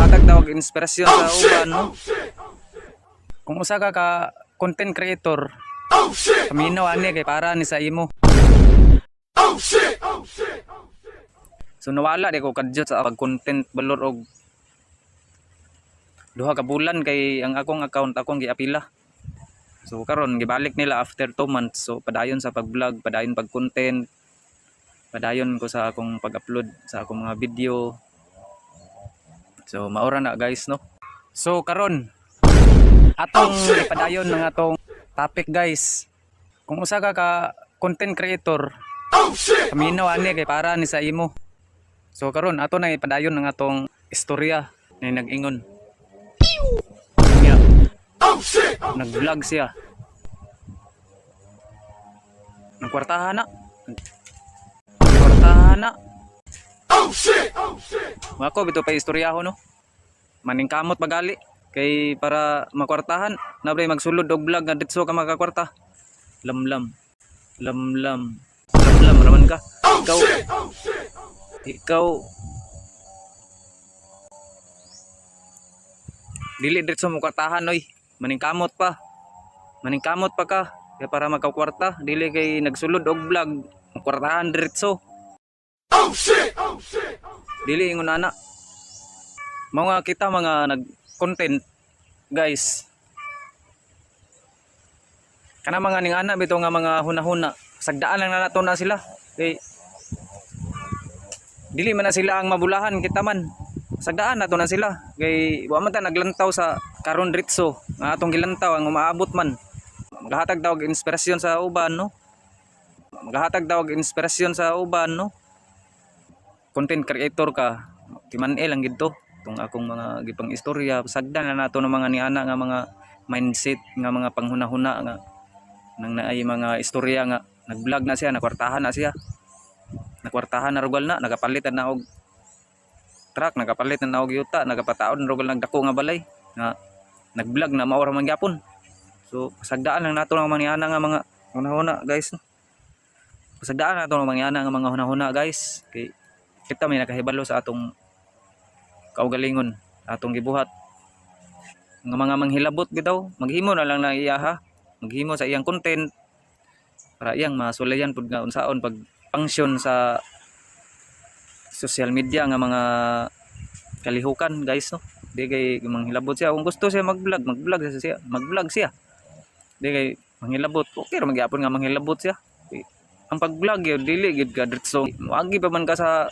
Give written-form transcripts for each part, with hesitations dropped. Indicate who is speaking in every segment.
Speaker 1: Maghatag daw og inspirasyon sa uban, no? Kung usa ka content creator, paminaw ani kay para ni sa imo. So nawala di ko kadjot sa pag-content balor og duha ka bulan kay ang akong account akong giapila. So karon gibalik nila after 2 months. So padayon sa pag-vlog, padayon pag-content, padayon ko sa akong pag-upload sa akong mga video. So maura na guys, no. So karon atong ipadayon ng atong topic guys. Kung usa ka content creator, paminaw ani kay para ni sa imo. So karon ato na ipadayon ng atong istorya na nag-ingon. Yeah. Nag-vlog siya. Nagkwartahan na. Nagkwartahan na. Ako bito pa istoryaho, no. Maningkamot pagali kay para makwartahan nabray magsulod og vlog nga ditso ka makakwarta. Lamlam. Lamlam. Lamlam raman ka. Ikaw dili ditso mo kwartahan oy. Maningkamot pa. Maningkamot pa ka kay para makakwarta dili kay nagsulod og vlog makwartahan diretso. Dili ingon ana. Mga kita mga nag-content guys. Kana mga ning ana bitaw nga mga hunahuna, sagdaan lang na nato na sila. Kay dili man na sila ang mabulahan kita man. Sagdaan nato na sila. Kay wa man ta naglantaw sa karon diretso. Nga atong gilantaw ang umaabot man. Maghatag daw og inspirasyon sa uban, no. Maghatag daw og inspirasyon sa uban, no. Content creator ka, timan-el lang gid to. Itong akong mga gipang istorya, sagdan na nato ng mga niana nga mga mindset nga mga panghunahuna nga nang naay mga istorya nga nag-vlog na siya, nakwartahan na siya. Nakwartahan na rugal na, nagapalit na og truck, nagapalit na og yuta, nagapataod na rugal nagdako nga balay nga nag-vlog na maura man gyapon. So sagdaan lang nato ng mga niana nga mga hunahuna guys. Sagdaan nato ng mga niana nga mga hunahuna guys. Kay kita may nakahibalo sa atong kaugalingon, atong gibuhat. Nga mga manghilabot bitaw, maghimo na lang na iya ha. Maghimo sa iyang content para iyang masulayan pud nga unsaon pag function sa social media nga mga kalihukan guys, no. Di kay manghilabot siya kung gusto siya mag-vlog siya, mag-vlog siya. Di kay manghilabot, okay ra magyapon nga manghilabot siya. Ang pag-vlog yun, dili gid ka diretso. Muagi pa man ka sa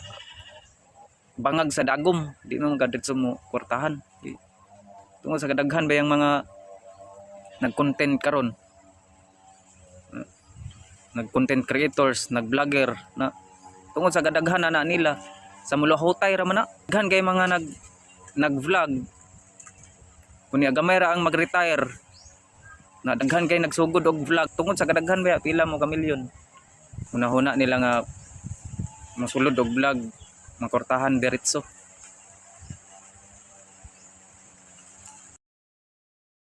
Speaker 1: bangag sa dagom, di mo gadit mo kwartahan. Tungod sa kadaghan ba yung mga nag-content karon, nag-content creators, nag-vlogger na tungod sa kadaghan na nila sa mulahutay ra man na daghan kay mga nag-vlog kunya gamay ra ang mag-retire na daghan kay nagsugod og vlog tungod sa kadaghan ba pila mo ka milyon una-huna nila nga masulod og vlog makwartahan diretso.